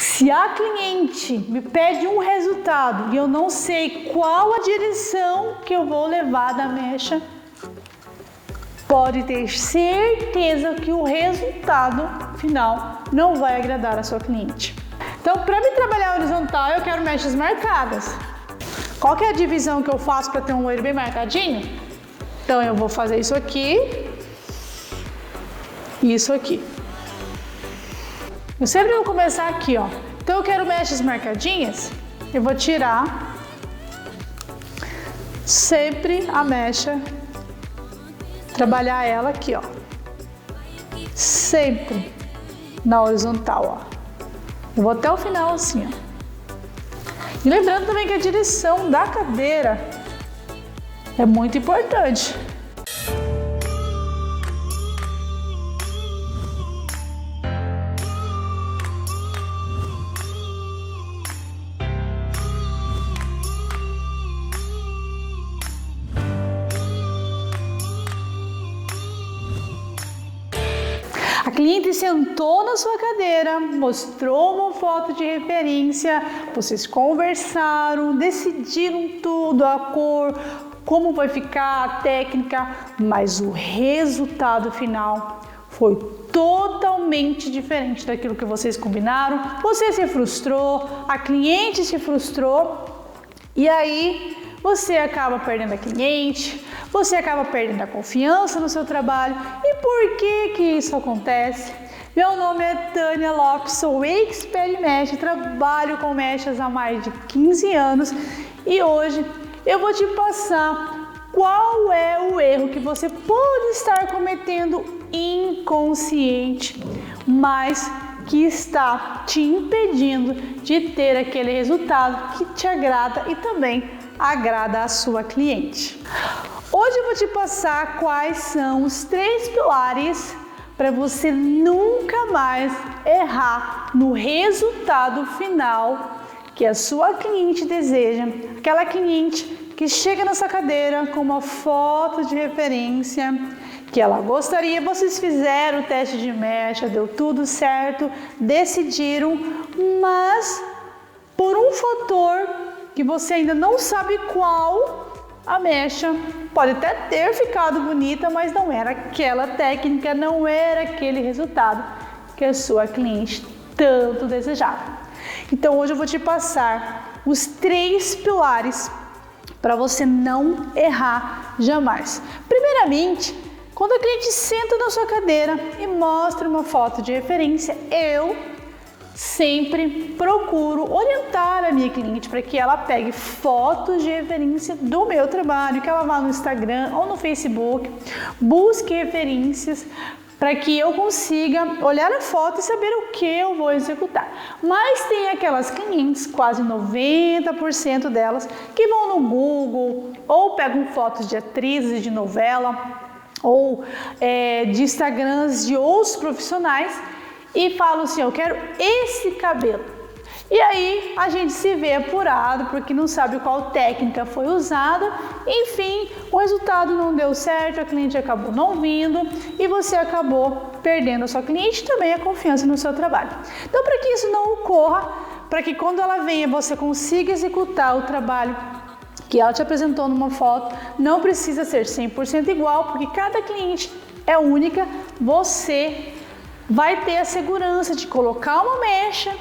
Se a cliente me pede um resultado e eu não sei qual a direção que eu vou levar da mecha, pode ter certeza que o resultado final não vai agradar a sua cliente. Então, para me trabalhar horizontal, eu quero mechas marcadas. Qual que é a divisão que eu faço para ter um loiro bem marcadinho? Então, eu vou fazer isso aqui e isso aqui. Eu sempre vou começar aqui, ó. Então, eu quero mechas marcadinhas, eu vou tirar sempre a mecha, trabalhar ela aqui, ó. Sempre na horizontal, ó. Eu vou até o final assim, ó. E lembrando também que a direção da cadeira é muito importante. A cliente sentou na sua cadeira, mostrou uma foto de referência, vocês conversaram, decidiram tudo, a cor, como vai ficar, a técnica, mas o resultado final foi totalmente diferente daquilo que vocês combinaram. Você se frustrou, a cliente se frustrou e aí você acaba perdendo a cliente, você acaba perdendo a confiança no seu trabalho. E por que isso acontece? Meu nome é Tânia Lopes, sou expert em mecha, trabalho com mechas há mais de 15 anos e hoje eu vou te passar qual é o erro que você pode estar cometendo inconsciente, mas que está te impedindo de ter aquele resultado que te agrada e também agrada a sua cliente. Hoje eu vou te passar quais são os 3 pilares para você nunca mais errar no resultado final que a sua cliente deseja. Aquela cliente que chega na sua cadeira com uma foto de referência que ela gostaria, vocês fizeram o teste de mecha, deu tudo certo, decidiram, mas por um fator que você ainda não sabe qual, a mecha pode até ter ficado bonita, mas não era aquela técnica, não era aquele resultado que a sua cliente tanto desejava. Então hoje eu vou te passar os 3 pilares para você não errar jamais. Primeiramente, quando a cliente senta na sua cadeira e mostra uma foto de referência, eu sempre procuro orientar a minha cliente para que ela pegue fotos de referência do meu trabalho, que ela vá no Instagram ou no Facebook, busque referências para que eu consiga olhar a foto e saber o que eu vou executar. Mas tem aquelas clientes, quase 90% delas, que vão no Google ou pegam fotos de atrizes de novela ou de Instagrams de outros profissionais e falam assim, eu quero esse cabelo. E aí a gente se vê apurado porque não sabe qual técnica foi usada. Enfim, o resultado não deu certo, a cliente acabou não vindo e você acabou perdendo a sua cliente e também a confiança no seu trabalho. Então, para que isso não ocorra, para que quando ela venha você consiga executar o trabalho que ela te apresentou numa foto, não precisa ser 100% igual, porque cada cliente é única, você vai ter a segurança de colocar uma mecha,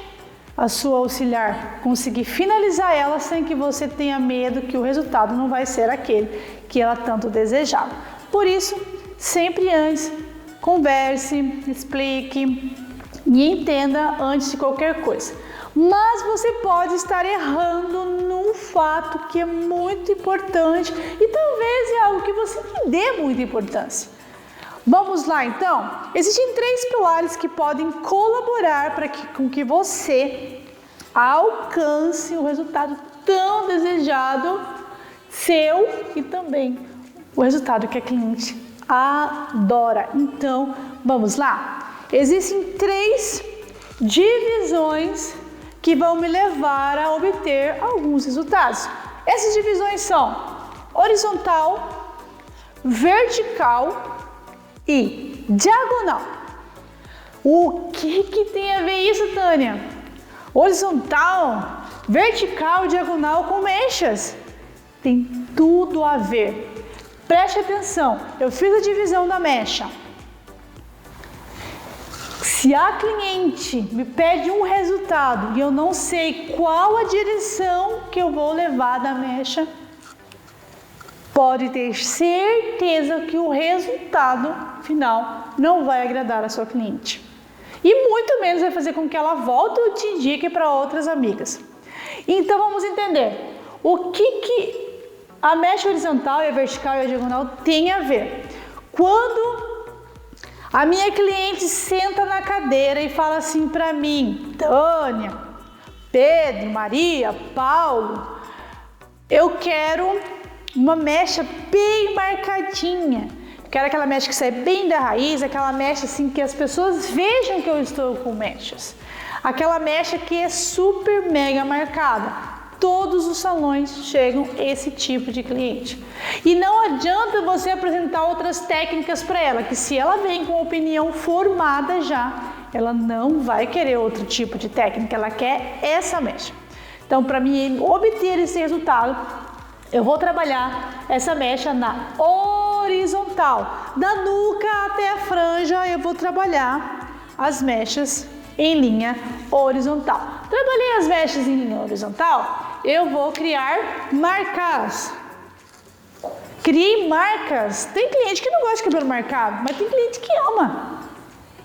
a sua auxiliar conseguir finalizar ela sem que você tenha medo que o resultado não vai ser aquele que ela tanto desejava. Por isso, sempre antes, converse, explique e entenda antes de qualquer coisa. Mas você pode estar errando num fato que é muito importante e talvez é algo que você não dê muita importância. Vamos lá então? Existem 3 pilares que podem colaborar com que você alcance o resultado tão desejado seu e também o resultado que a cliente adora. Então, vamos lá? Existem 3 divisões que vão me levar a obter alguns resultados. Essas divisões são horizontal, vertical e diagonal. O que tem a ver isso, Tânia? horizontal, vertical, diagonal com mechas. Tem tudo a ver. Preste atenção, eu fiz a divisão da mecha. Se a cliente me pede um resultado e eu não sei qual a direção que eu vou levar da mecha, pode ter certeza que o resultado final não vai agradar a sua cliente. E muito menos vai fazer com que ela volte ou te indique para outras amigas. Então vamos entender o que a mecha horizontal e a vertical e a diagonal tem a ver. Quando a minha cliente senta na cadeira e fala assim para mim: Tânia, Pedro, Maria, Paulo, eu quero uma mecha bem marcadinha. Quero aquela mecha que sai bem da raiz, aquela mecha assim que as pessoas vejam que eu estou com mechas. Aquela mecha que é super mega marcada. Todos os salões chegam esse tipo de cliente. E não adianta você apresentar outras técnicas para ela, que se ela vem com opinião formada já, ela não vai querer outro tipo de técnica, ela quer essa mecha. Então, para mim obter esse resultado, eu vou trabalhar essa mecha na horizontal. Da nuca até a franja, eu vou trabalhar as mechas em linha horizontal. Trabalhei as mechas em linha horizontal, eu vou criar marcas. Criei marcas. Tem cliente que não gosta de cabelo marcado, mas tem cliente que ama.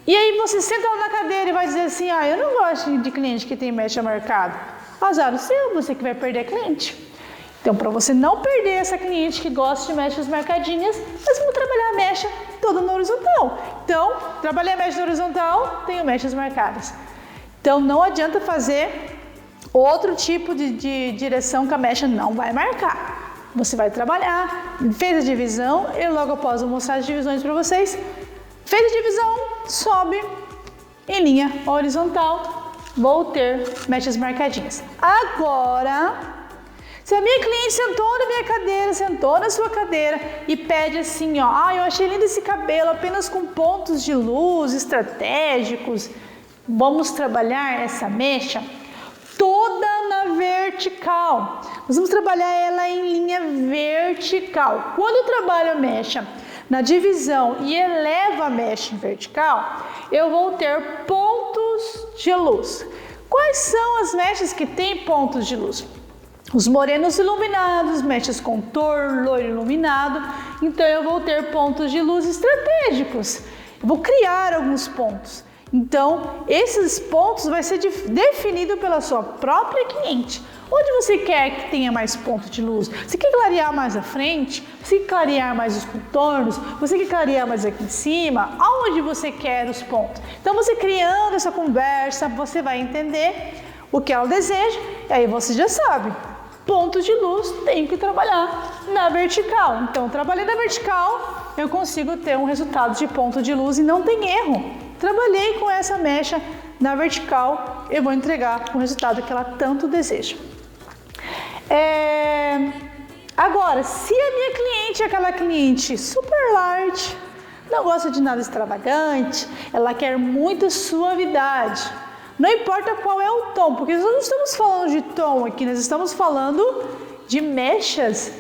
E aí você senta lá na cadeira e vai dizer assim: eu não gosto de cliente que tem mecha marcada. Azar o seu, você que vai perder a cliente. Então, para você não perder essa cliente que gosta de mechas marcadinhas, nós vamos trabalhar a mecha toda no horizontal. Então, trabalhei a mecha no horizontal, tenho mechas marcadas. Então, não adianta fazer outro tipo de direção que a mecha não vai marcar. Você vai trabalhar, fez a divisão, e logo após eu mostrar as divisões para vocês, fez a divisão, sobe em linha horizontal, vou ter mechas marcadinhas. Agora, se a minha cliente sentou na minha cadeira, sentou na sua cadeira e pede assim, eu achei lindo esse cabelo apenas com pontos de luz estratégicos, vamos trabalhar essa mecha toda na vertical. Nós vamos trabalhar ela em linha vertical. Quando eu trabalho a mecha na divisão e elevo a mecha em vertical, eu vou ter pontos de luz. Quais são as mechas que têm pontos de luz? Os morenos iluminados, mechas contorno, loiro iluminado. Então eu vou ter pontos de luz estratégicos. Eu vou criar alguns pontos. Então, esses pontos vai ser definido pela sua própria cliente. Onde você quer que tenha mais pontos de luz? Você quer clarear mais à frente? Você quer clarear mais os contornos? Você quer clarear mais aqui em cima? Aonde você quer os pontos? Então, você criando essa conversa, você vai entender o que ela deseja. E aí você já sabe. Pontos de luz, tenho que trabalhar na vertical. Então, trabalhei na vertical, eu consigo ter um resultado de ponto de luz e não tem erro. Trabalhei com essa mecha na vertical, eu vou entregar o resultado que ela tanto deseja. Agora, se a minha cliente é aquela cliente super light, não gosta de nada extravagante, ela quer muita suavidade. Não importa qual é o tom, porque nós não estamos falando de tom aqui, nós estamos falando de mechas,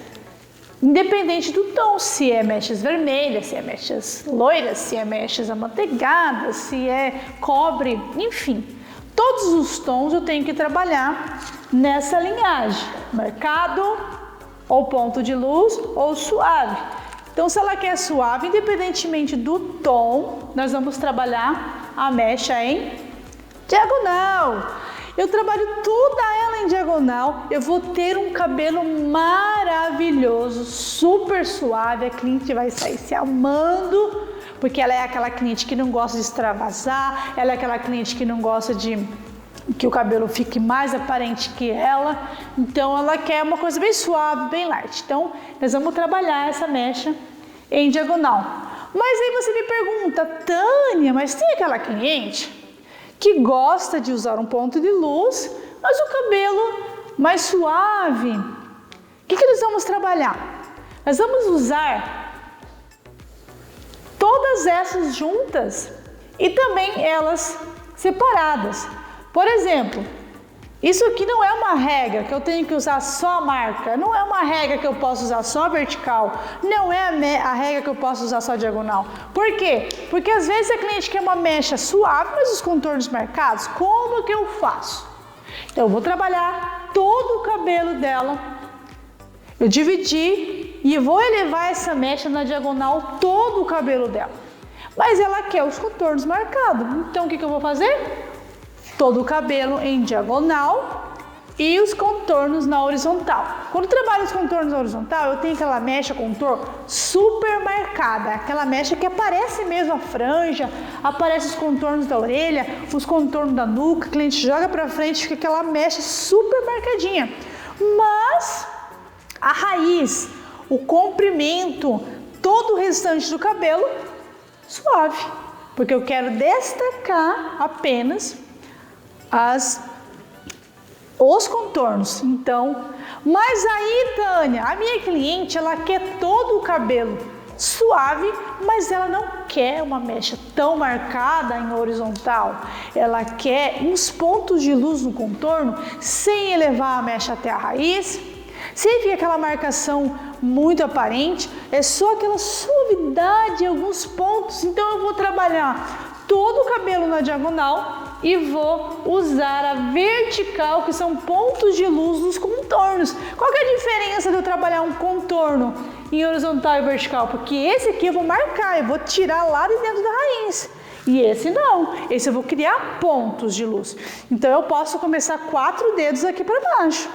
independente do tom, se é mechas vermelhas, se é mechas loiras, se é mechas amanteigadas, se é cobre, enfim. Todos os tons eu tenho que trabalhar nessa linhagem, marcado, ou ponto de luz, ou suave. Então, se ela quer suave, independentemente do tom, nós vamos trabalhar a mecha em diagonal. Eu trabalho toda ela em diagonal, eu vou ter um cabelo maravilhoso, super suave, a cliente vai sair se amando, porque ela é aquela cliente que não gosta de extravasar, ela é aquela cliente que não gosta de que o cabelo fique mais aparente que ela, então ela quer uma coisa bem suave, bem light. Então, nós vamos trabalhar essa mecha em diagonal. Mas aí você me pergunta, Tânia, mas tem aquela cliente que gosta de usar um ponto de luz, mas o cabelo mais suave. O que nós vamos trabalhar? Nós vamos usar todas essas juntas e também elas separadas. Por exemplo, Isso aqui não é uma regra que eu tenho que usar só a marca, não é uma regra que eu posso usar só a vertical, não é a regra que eu posso usar só a diagonal. Por quê? Porque às vezes a cliente quer uma mecha suave, mas os contornos marcados, como que eu faço? Então eu vou trabalhar todo o cabelo dela, eu dividi e vou elevar essa mecha na diagonal todo o cabelo dela. Mas ela quer os contornos marcados, então o que eu vou fazer? Todo o cabelo em diagonal e os contornos na horizontal. Quando eu trabalho os contornos na horizontal, eu tenho aquela mecha contorno super marcada, aquela mecha que aparece mesmo a franja, aparece os contornos da orelha, os contornos da nuca, o cliente joga pra frente, fica aquela mecha super marcadinha. Mas a raiz, o comprimento, todo o restante do cabelo, suave, porque eu quero destacar apenas os contornos. Então, mas aí, Tânia, a minha cliente, ela quer todo o cabelo suave, mas ela não quer uma mecha tão marcada em horizontal. Ela quer uns pontos de luz no contorno sem elevar a mecha até a raiz, sem ficar aquela marcação muito aparente, é só aquela suavidade em alguns pontos. Então eu vou trabalhar todo o cabelo na diagonal e vou usar a vertical, que são pontos de luz nos contornos. Qual que é a diferença de eu trabalhar um contorno em horizontal e vertical? Porque esse aqui eu vou marcar, eu vou tirar lá de dentro da raiz. E esse não, esse eu vou criar pontos de luz. Então eu posso começar 4 dedos aqui para baixo.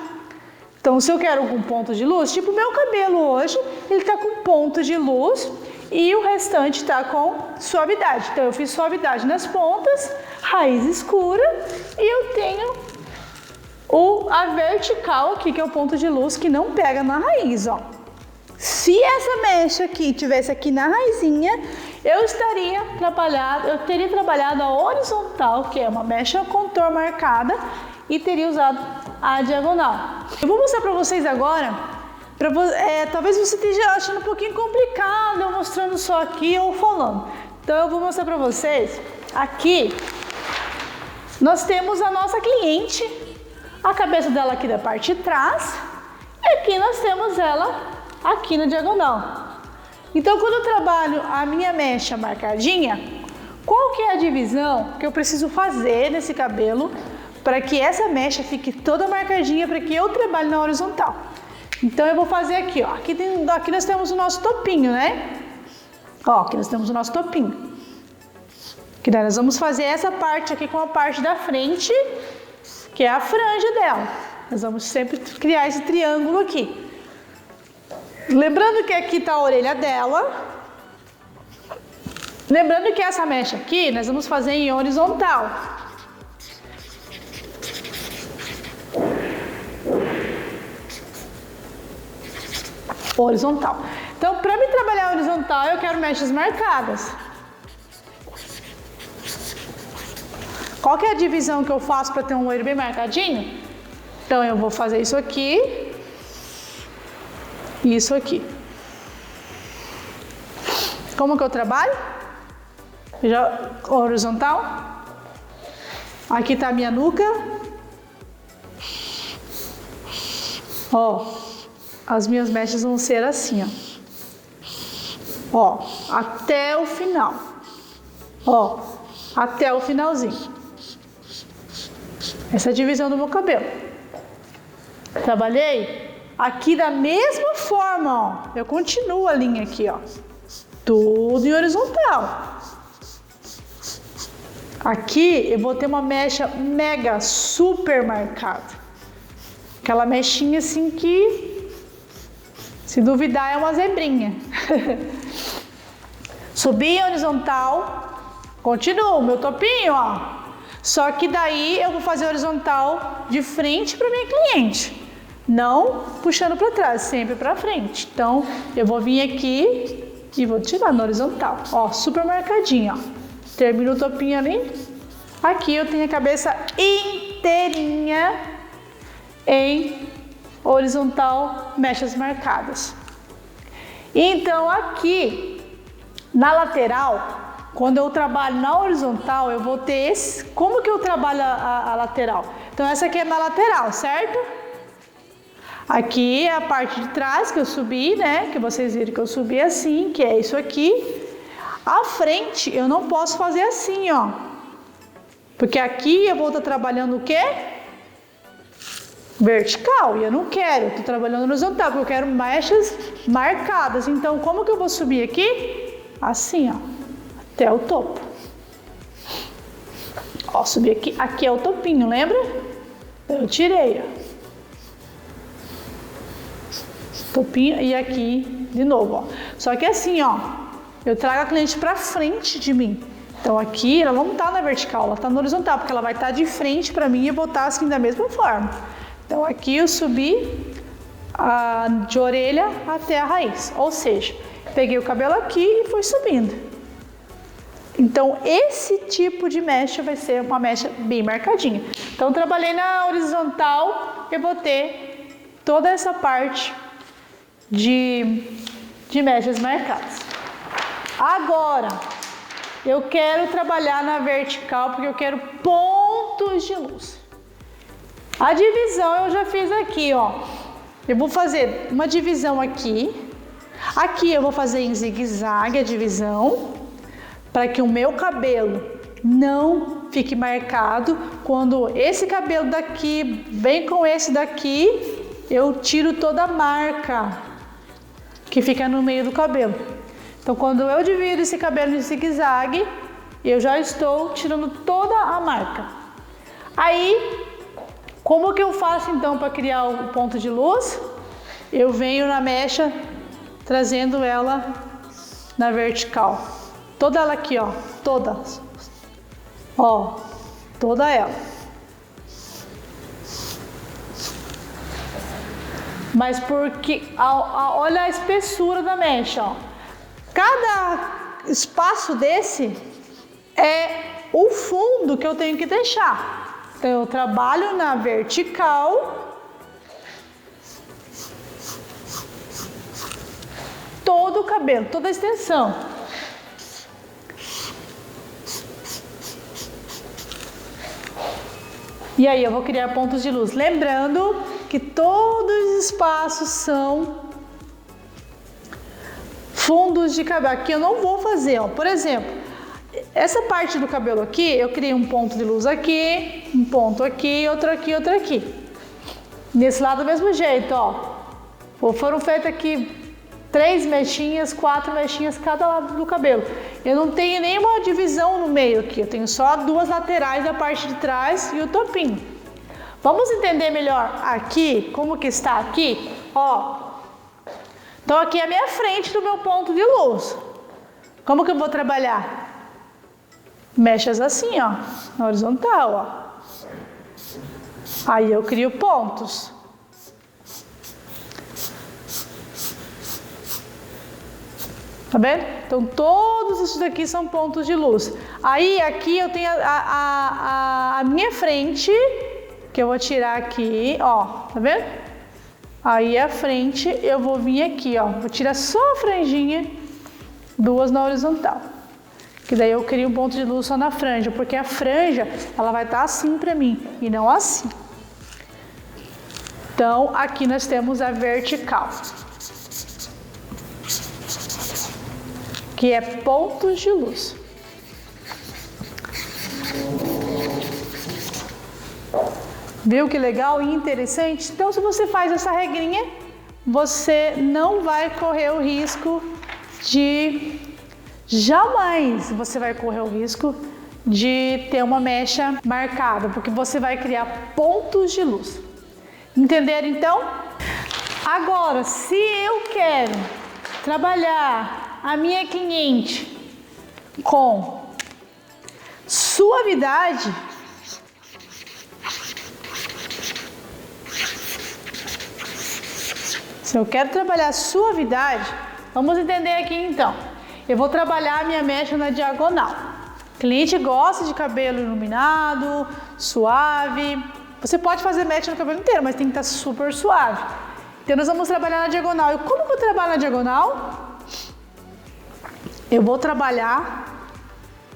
Então se eu quero um ponto de luz, tipo o meu cabelo hoje, ele tá com ponto de luz e o restante tá com suavidade. Então eu fiz suavidade nas pontas, raiz escura e eu tenho a vertical aqui, que é o ponto de luz que não pega na raiz, ó. Se essa mecha aqui tivesse aqui na raizinha, eu teria trabalhado a horizontal, que é uma mecha contorno marcada, e teria usado a diagonal. Eu vou mostrar para vocês agora, talvez você esteja achando um pouquinho complicado eu mostrando só aqui ou falando. Então eu vou mostrar para vocês, aqui nós temos a nossa cliente, a cabeça dela aqui da parte de trás, e aqui nós temos ela aqui na diagonal. Então quando eu trabalho a minha mecha marcadinha, qual que é a divisão que eu preciso fazer nesse cabelo para que essa mecha fique toda marcadinha, para que eu trabalhe na horizontal? Então eu vou fazer aqui, ó. Aqui nós temos o nosso topinho, né? Ó, aqui nós temos o nosso topinho. Que nós vamos fazer essa parte aqui com a parte da frente, que é a franja dela. Nós vamos sempre criar esse triângulo aqui. Lembrando que aqui tá a orelha dela. Lembrando que essa mecha aqui nós vamos fazer em horizontal. Horizontal. Então, para me trabalhar horizontal, eu quero mechas marcadas. Qual que é a divisão que eu faço para ter um loiro bem marcadinho? Então, eu vou fazer isso aqui e isso aqui. Como que eu trabalho? Horizontal. Aqui tá a minha nuca. Ó, as minhas mechas vão ser assim, ó. Ó, até o final. Ó, até o finalzinho. Essa é a divisão do meu cabelo. Trabalhei aqui da mesma forma, ó. Eu continuo a linha aqui, ó. Tudo em horizontal. Aqui eu vou ter uma mecha mega super marcada. Aquela mechinha assim que, se duvidar, é uma zebrinha. Subi em horizontal, continuo, meu topinho, ó. Só que daí eu vou fazer horizontal de frente para minha cliente, não puxando para trás, sempre para frente. Então eu vou vir aqui e vou tirar no horizontal, ó, super marcadinho, ó. Termino o topinho ali. Aqui eu tenho a cabeça inteirinha em horizontal, mechas marcadas. Então aqui na lateral, quando eu trabalho na horizontal, eu vou ter esse. Como que eu trabalho a lateral? Então essa aqui é na lateral, certo? Aqui é a parte de trás que eu subi, né? Que vocês viram que eu subi assim, que é isso aqui. A frente eu não posso fazer assim, ó. Porque aqui eu vou estar trabalhando o quê? Vertical, e eu não quero, eu tô trabalhando horizontal, porque eu quero mechas marcadas. Então, como que eu vou subir aqui? Assim, ó, até o topo. Ó, subi aqui, aqui é o topinho, lembra? Eu tirei, ó. Topinho e aqui de novo, ó. Só que assim, ó, eu trago a cliente pra frente de mim. Então aqui ela não tá na vertical, ela tá na horizontal, porque ela vai estar de frente pra mim e eu vou estar assim da mesma forma. Então aqui eu subi de orelha até a raiz, ou seja, peguei o cabelo aqui e fui subindo. Então esse tipo de mecha vai ser uma mecha bem marcadinha. Então trabalhei na horizontal, eu vou ter toda essa parte de mechas marcadas. Agora eu quero trabalhar na vertical porque eu quero pontos de luz. A divisão eu já fiz aqui, ó. Eu vou fazer uma divisão aqui. Aqui eu vou fazer em zigue-zague a divisão, para que o meu cabelo não fique marcado. Quando esse cabelo daqui vem com esse daqui, eu tiro toda a marca que fica no meio do cabelo. Então, quando eu divido esse cabelo em zigue-zague, eu já estou tirando toda a marca. Aí, como que eu faço então para criar o ponto de luz? Eu venho na mecha, trazendo ela na vertical. Toda ela aqui, ó, toda. Ó, toda ela. Mas porque, olha a espessura da mecha, ó. Cada espaço desse é o fundo que eu tenho que deixar. Então eu trabalho na vertical todo o cabelo, toda a extensão. E aí eu vou criar pontos de luz. Lembrando que todos os espaços são fundos de cabelo. Aqui eu não vou fazer, ó. Por exemplo, essa parte do cabelo aqui, eu criei um ponto de luz aqui, um ponto aqui, outro aqui, outro aqui. Nesse lado do mesmo jeito, ó. Foram feitas aqui 3 mechinhas, 4 mechinhas cada lado do cabelo. Eu não tenho nenhuma divisão no meio aqui, eu tenho só 2 laterais da parte de trás e o topinho. Vamos entender melhor aqui, como que está aqui, ó. Então aqui é a minha frente do meu ponto de luz. Como que eu vou trabalhar? Mechas assim, ó, na horizontal, ó. Aí eu crio pontos. Tá vendo? Então todos esses daqui são pontos de luz. Aí aqui eu tenho a minha frente, que eu vou tirar aqui, ó, tá vendo? Aí a frente eu vou vir aqui, ó, vou tirar só a franjinha, 2 na horizontal. Que daí eu crio um ponto de luz só na franja, porque a franja, ela vai estar assim pra mim, e não assim. Então aqui nós temos a vertical, que é pontos de luz. Viu que legal e interessante? Então, se você faz essa regrinha, você não vai correr o risco de... Jamais você vai correr o risco de ter uma mecha marcada, porque você vai criar pontos de luz. Entenderam então? Agora, se eu quero trabalhar a minha cliente com suavidade, se eu quero trabalhar suavidade, vamos entender aqui então. Eu vou trabalhar a minha mecha na diagonal. O cliente gosta de cabelo iluminado, suave. Você pode fazer mecha no cabelo inteiro, mas tem que estar super suave. Então nós vamos trabalhar na diagonal. E como que eu trabalho na diagonal? Eu vou trabalhar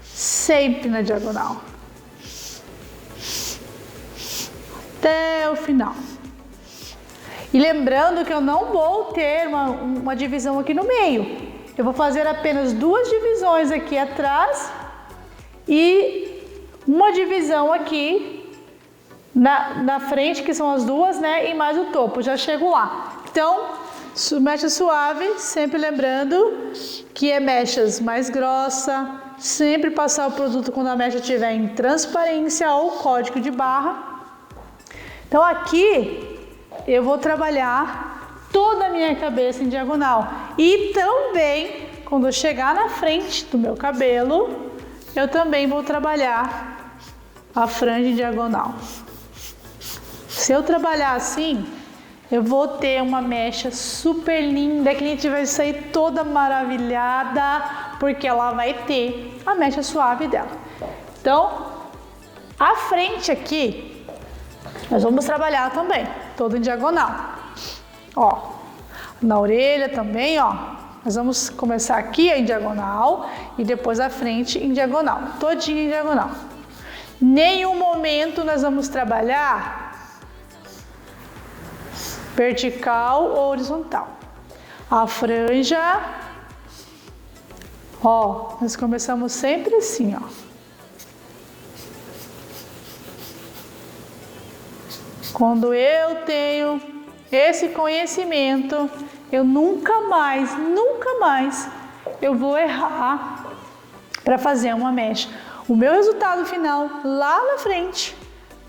sempre na diagonal. até o final. E lembrando que eu não vou ter uma divisão aqui no meio. Eu vou fazer apenas 2 divisões aqui atrás e uma divisão aqui na frente, que são as 2, né? E mais o topo, já chego lá. Então, mecha suave, sempre lembrando que é mechas mais grossa, sempre passar o produto quando a mecha estiver em transparência ou código de barra. Então aqui eu vou trabalhar toda a minha cabeça em diagonal e também quando eu chegar na frente do meu cabelo, eu também vou trabalhar a franja em diagonal. Se eu trabalhar assim, eu vou ter uma mecha super linda, que a gente vai sair toda maravilhada, porque ela vai ter a mecha suave dela. Então, a frente aqui, nós vamos trabalhar também, todo em diagonal. Ó, na orelha também, ó. Nós vamos começar aqui em diagonal e depois a frente em diagonal, todinha em diagonal. Nenhum momento nós vamos trabalhar vertical ou horizontal. A franja, ó, nós começamos sempre assim, ó. Quando eu tenho esse conhecimento, eu nunca mais eu vou errar para fazer uma mecha. O meu resultado final lá na frente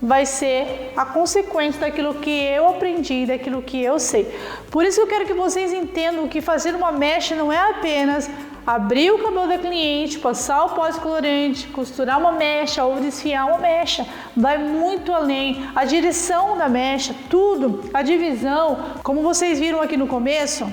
vai ser a consequência daquilo que eu aprendi, daquilo que eu sei. Por isso eu quero que vocês entendam que fazer uma mecha não é apenas abrir o cabelo da cliente, passar o pós-colorante, costurar uma mecha ou desfiar uma mecha. Vai muito além. A direção da mecha, tudo, a divisão, como vocês viram aqui no começo,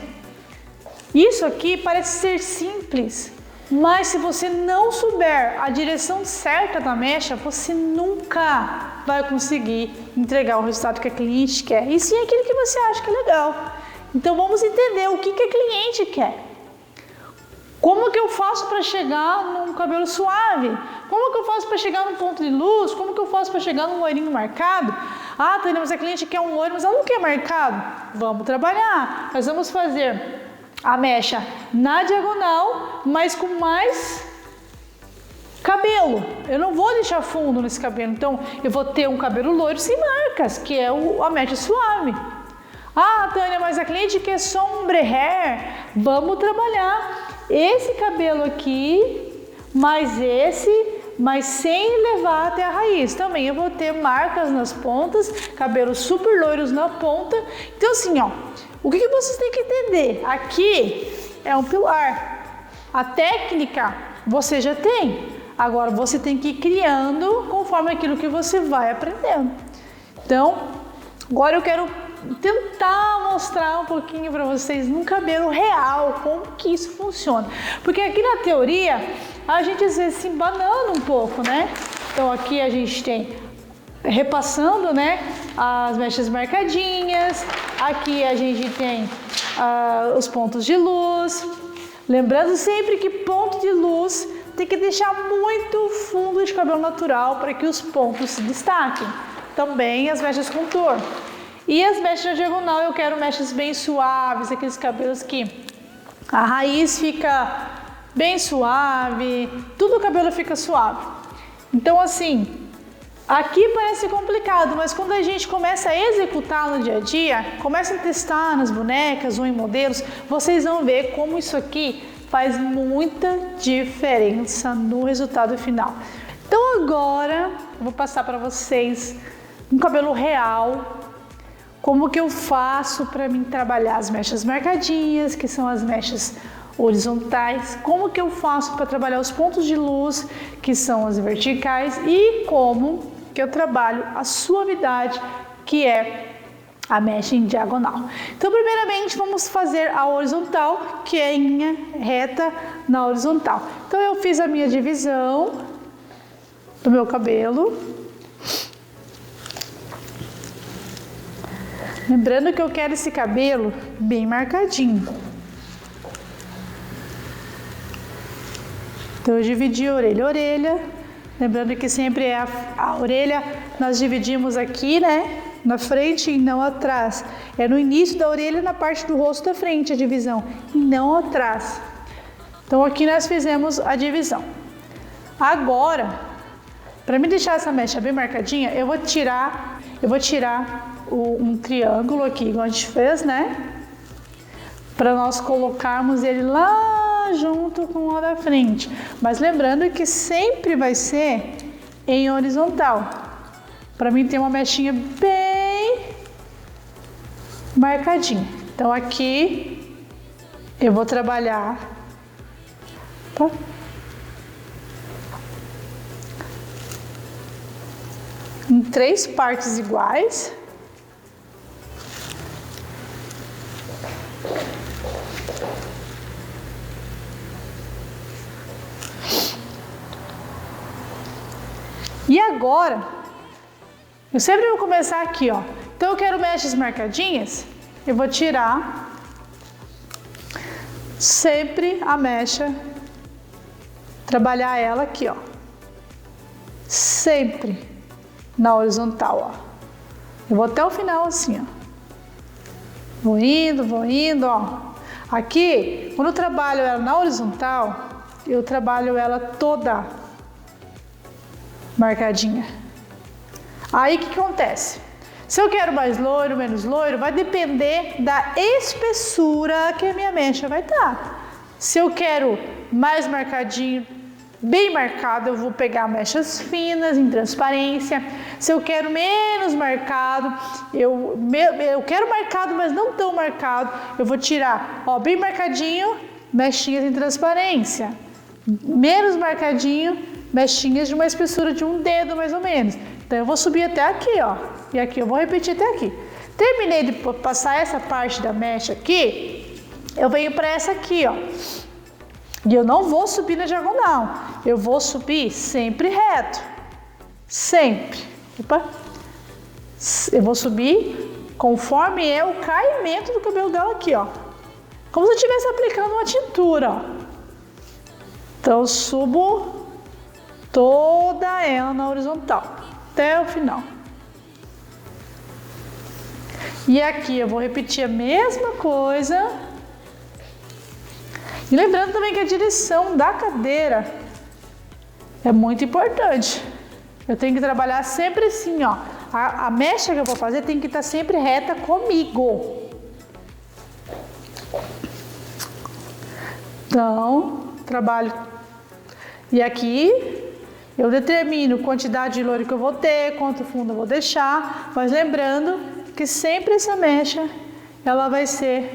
isso aqui parece ser simples, mas se você não souber a direção certa da mecha, você nunca vai conseguir entregar o resultado que a cliente quer, e sim aquilo que você acha que é legal. Então vamos entender o que a cliente quer. Como que eu faço para chegar num cabelo suave? Como que eu faço para chegar num ponto de luz? Como que eu faço para chegar num loirinho marcado? Ah, Tânia, mas a cliente quer um loiro, mas ela não quer marcado. Vamos trabalhar. Nós vamos fazer a mecha na diagonal, mas com mais cabelo. Eu não vou deixar fundo nesse cabelo, então eu vou ter um cabelo loiro sem marcas, que é a mecha suave. Ah, Tânia, mas a cliente quer sombre hair. Vamos trabalhar esse cabelo aqui, mais esse, mas sem levar até a raiz. Também eu vou ter marcas nas pontas, cabelos super loiros na ponta. Então assim, ó, o que vocês têm que entender? Aqui é um pilar. A técnica você já tem. Agora você tem que ir criando conforme aquilo que você vai aprendendo. Então, agora eu quero tentar mostrar um pouquinho para vocês num cabelo real como que isso funciona. Porque aqui na teoria a gente às vezes se embanana um pouco, né? Então aqui a gente tem repassando, né, as mechas marcadinhas. Aqui a gente tem os pontos de luz. Lembrando sempre que ponto de luz tem que deixar muito fundo de cabelo natural para que os pontos se destaquem. Também as mechas contorno. E as mechas na diagonal eu quero mechas bem suaves, aqueles cabelos que a raiz fica bem suave, tudo o cabelo fica suave. Então assim, aqui parece complicado, mas quando a gente começa a executar no dia a dia, começa a testar nas bonecas ou em modelos, vocês vão ver como isso aqui faz muita diferença no resultado final. Então agora eu vou passar para vocês um cabelo real, como que eu faço para mim trabalhar as mechas marcadinhas, que são as mechas horizontais, como que eu faço para trabalhar os pontos de luz, que são as verticais, e como que eu trabalho a suavidade, que é a mecha em diagonal. Então, primeiramente, vamos fazer a horizontal, que é em linha reta na horizontal. Então, eu fiz a minha divisão do meu cabelo. Lembrando que eu quero esse cabelo bem marcadinho. Então, eu dividi orelha. Lembrando que sempre é a orelha, nós dividimos aqui, né? na frente e não atrás. É no início da orelha, na parte do rosto da frente a divisão, e não atrás. Então aqui nós fizemos a divisão. Agora, para me deixar essa mecha bem marcadinha, eu vou tirar um triângulo aqui, igual a gente fez, né? Para nós colocarmos ele lá junto com o da frente. Mas lembrando que sempre vai ser em horizontal. Para mim ter uma mechinha bem marcadinha. Então aqui eu vou trabalhar, tá? Em 3 partes iguais. E agora, eu sempre vou começar aqui, ó. Então eu quero mechas marcadinhas, eu vou tirar sempre a mecha, trabalhar ela aqui, ó. Sempre na horizontal, ó. Eu vou até o final assim, ó. Vou indo, ó. Aqui, quando eu trabalho ela na horizontal, eu trabalho ela toda marcadinha. Aí o que acontece? Se eu quero mais loiro, menos loiro, vai depender da espessura que a minha mecha vai estar. Se eu quero mais marcadinho, bem marcado, eu vou pegar mechas finas em transparência. Se eu quero menos marcado, eu quero marcado, mas não tão marcado, eu vou tirar, ó, bem marcadinho, mechinhas em transparência. Menos marcadinho, mechinhas de uma espessura de um dedo mais ou menos. Então eu vou subir até aqui, ó. E aqui eu vou repetir até aqui. Terminei de passar essa parte da mecha aqui, eu venho para essa aqui, ó. E eu não vou subir na diagonal. Eu vou subir sempre reto. Sempre. Opa. Eu vou subir conforme é o caimento do cabelo dela aqui, ó. Como se eu estivesse aplicando uma tintura, ó. Então eu subo toda ela na horizontal, até o final. E aqui eu vou repetir a mesma coisa. E lembrando também que a direção da cadeira é muito importante. Eu tenho que trabalhar sempre assim, ó. A mecha que eu vou fazer tem que estar sempre reta comigo. Então, trabalho. E aqui eu determino a quantidade de loiro que eu vou ter, quanto fundo eu vou deixar. Mas lembrando que sempre essa mecha, ela vai ser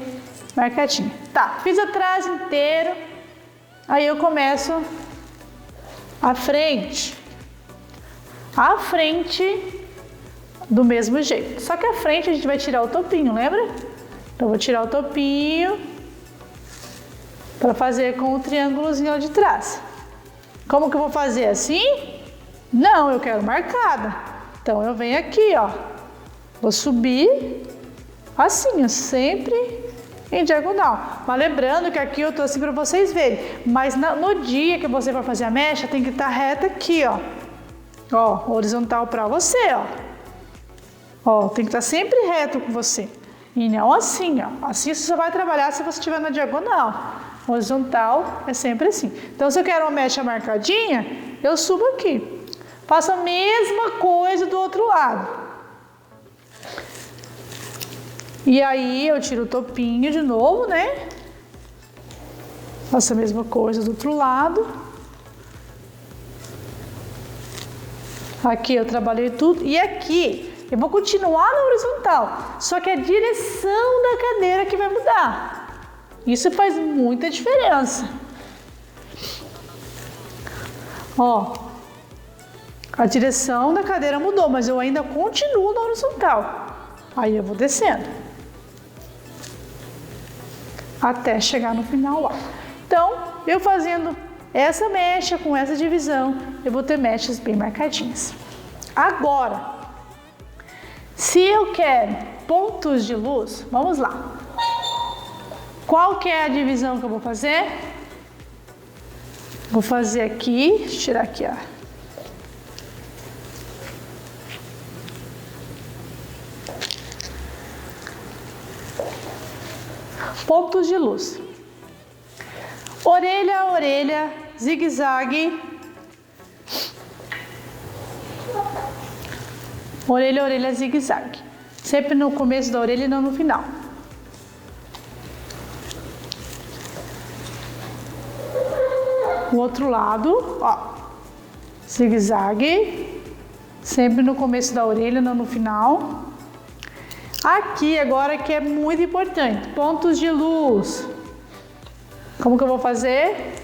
marcadinha. Tá, fiz atrás inteiro. Aí eu começo a frente. A frente do mesmo jeito. Só que a frente a gente vai tirar o topinho, lembra? Então eu vou tirar o topinho para fazer com o triângulozinho lá de trás. Como que eu vou fazer assim? Não, eu quero marcada. Então eu venho aqui, ó. Vou subir assim, ó, sempre em diagonal. Mas lembrando que aqui eu tô assim para vocês verem. Mas no dia que você vai fazer a mecha, tem que estar reta aqui, ó. Ó, horizontal para você, ó. Ó, tem que estar sempre reto com você. E não assim, ó. Assim você só vai trabalhar se você estiver na diagonal. Horizontal é sempre assim. Então, se eu quero uma mecha marcadinha, eu subo aqui. Faço a mesma coisa do outro lado. E aí, eu tiro o topinho de novo, né? Faço a mesma coisa do outro lado. Aqui eu trabalhei tudo. E aqui eu vou continuar na horizontal. Só que a direção da cadeira que vai mudar. Isso faz muita diferença. Ó. A direção da cadeira mudou, mas eu ainda continuo na horizontal. Aí eu vou descendo. Até chegar no final lá. Então, eu fazendo essa mecha com essa divisão, eu vou ter mechas bem marcadinhas. Agora, se eu quero pontos de luz, vamos lá. Qual que é a divisão que eu vou fazer? Vou fazer aqui, deixa eu tirar aqui, ó. Pontos de luz. Orelha a orelha, zigue-zague. Orelha a orelha, zigue-zague. Sempre no começo da orelha e não no final. O outro lado, ó, zigue-zague, sempre no começo da orelha, não no final. Aqui agora que é muito importante, pontos de luz. Como que eu vou fazer?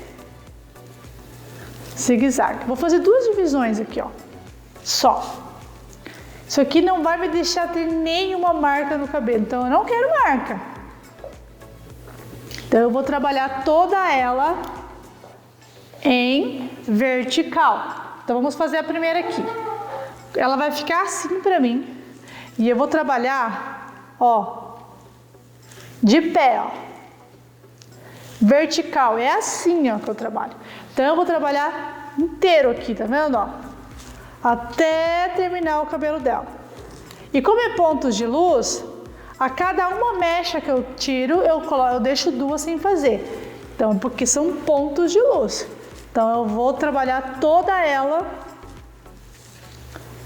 Zigue-zague. Vou fazer duas divisões aqui, ó, só. Isso aqui não vai me deixar ter nenhuma marca no cabelo, então eu não quero marca. Então eu vou trabalhar toda ela em vertical. Então vamos fazer a primeira aqui. Ela vai ficar assim pra mim. E eu vou trabalhar, ó, de pé, ó. Vertical, é assim, ó, que eu trabalho. Então eu vou trabalhar inteiro aqui, tá vendo, ó? Até terminar o cabelo dela. E como é pontos de luz, a cada uma mecha que eu tiro, eu deixo duas sem fazer. Então, porque são pontos de luz. Então, eu vou trabalhar toda ela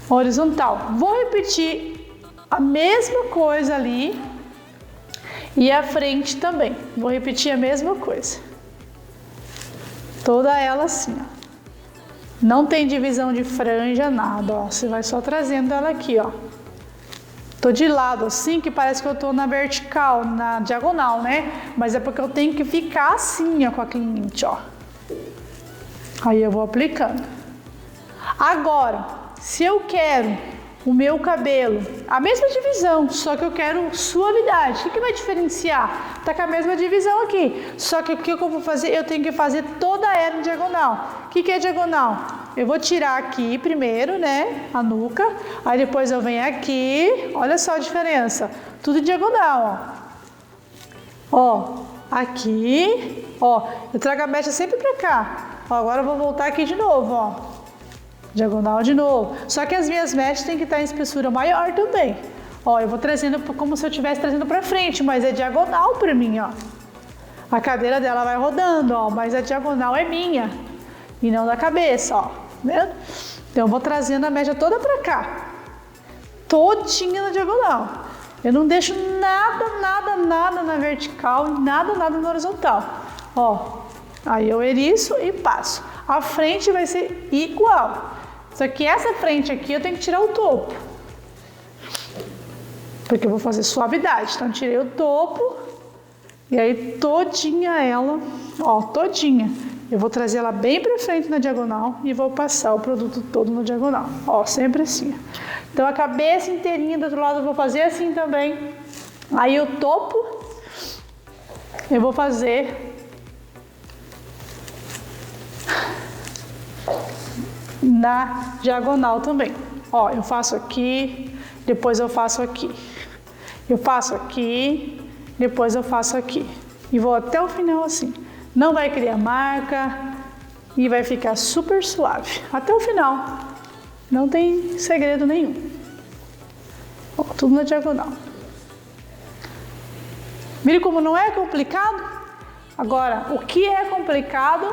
horizontal. Vou repetir a mesma coisa ali e a frente também. Vou repetir a mesma coisa. Toda ela assim, ó. Não tem divisão de franja, nada, ó. Você vai só trazendo ela aqui, ó. Tô de lado assim, que parece que eu tô na vertical, na diagonal, né? Mas é porque eu tenho que ficar assim, ó, com a cliente, ó. Aí eu vou aplicando. Agora, se eu quero o meu cabelo, a mesma divisão, só que eu quero suavidade. O que vai diferenciar? Tá com a mesma divisão aqui. Só que o que eu vou fazer? Eu tenho que fazer toda ela em diagonal. O que é diagonal? Eu vou tirar aqui primeiro, né? A nuca. Aí depois eu venho aqui. Olha só a diferença. Tudo em diagonal, ó. Ó, aqui. Ó, eu trago a mecha sempre pra cá. Ó, agora eu vou voltar aqui de novo, ó. Diagonal de novo. Só que as minhas mechas têm que estar em espessura maior também. Ó, eu vou trazendo como se eu estivesse trazendo pra frente, mas é diagonal pra mim, ó. A cadeira dela vai rodando, ó, mas a diagonal é minha e não da cabeça, ó. Vendo? Então eu vou trazendo a mecha toda pra cá. Todinha na diagonal. Eu não deixo nada na vertical e nada na horizontal. Ó, aí eu eriço e passo. A frente vai ser igual. Só que essa frente aqui eu tenho que tirar o topo. Porque eu vou fazer suavidade. Então tirei o topo. E aí todinha ela, ó, todinha. Eu vou trazer ela bem pra frente na diagonal e vou passar o produto todo na diagonal. Ó, sempre assim. Então a cabeça inteirinha do outro lado eu vou fazer assim também. Aí o topo eu vou fazer na diagonal também. Ó, eu faço aqui, depois eu faço aqui. Eu faço aqui, depois eu faço aqui. E vou até o final assim. Não vai criar marca e vai ficar super suave. Até o final. Não tem segredo nenhum. Ó, tudo na diagonal. Viram como não é complicado? Agora, o que é complicado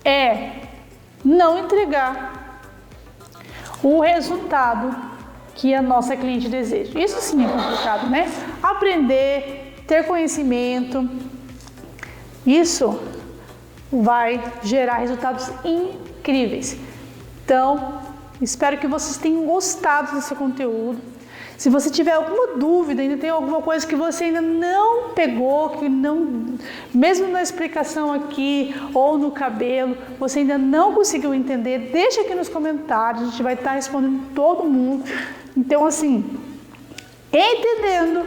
é não entregar o resultado que a nossa cliente deseja. Isso sim é complicado, né? Aprender, ter conhecimento, isso vai gerar resultados incríveis. Então, espero que vocês tenham gostado desse conteúdo. Se você tiver alguma dúvida, ainda tem alguma coisa que você ainda não pegou, que não, mesmo na explicação aqui ou no cabelo, você ainda não conseguiu entender, deixa aqui nos comentários, a gente vai estar respondendo todo mundo. Então, assim, entendendo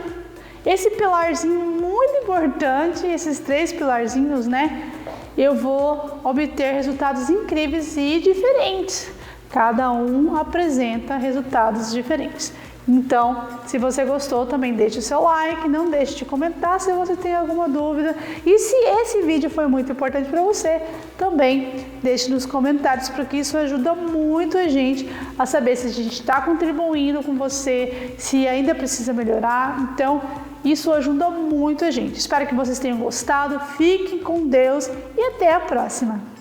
esse pilarzinho muito importante, esses 3 pilarzinhos, né? Eu vou obter resultados incríveis e diferentes. Cada um apresenta resultados diferentes. Então, se você gostou, também deixe o seu like, não deixe de comentar se você tem alguma dúvida. E se esse vídeo foi muito importante para você, também deixe nos comentários, porque isso ajuda muito a gente a saber se a gente está contribuindo com você, se ainda precisa melhorar. Então, isso ajuda muito a gente. Espero que vocês tenham gostado, fiquem com Deus e até a próxima!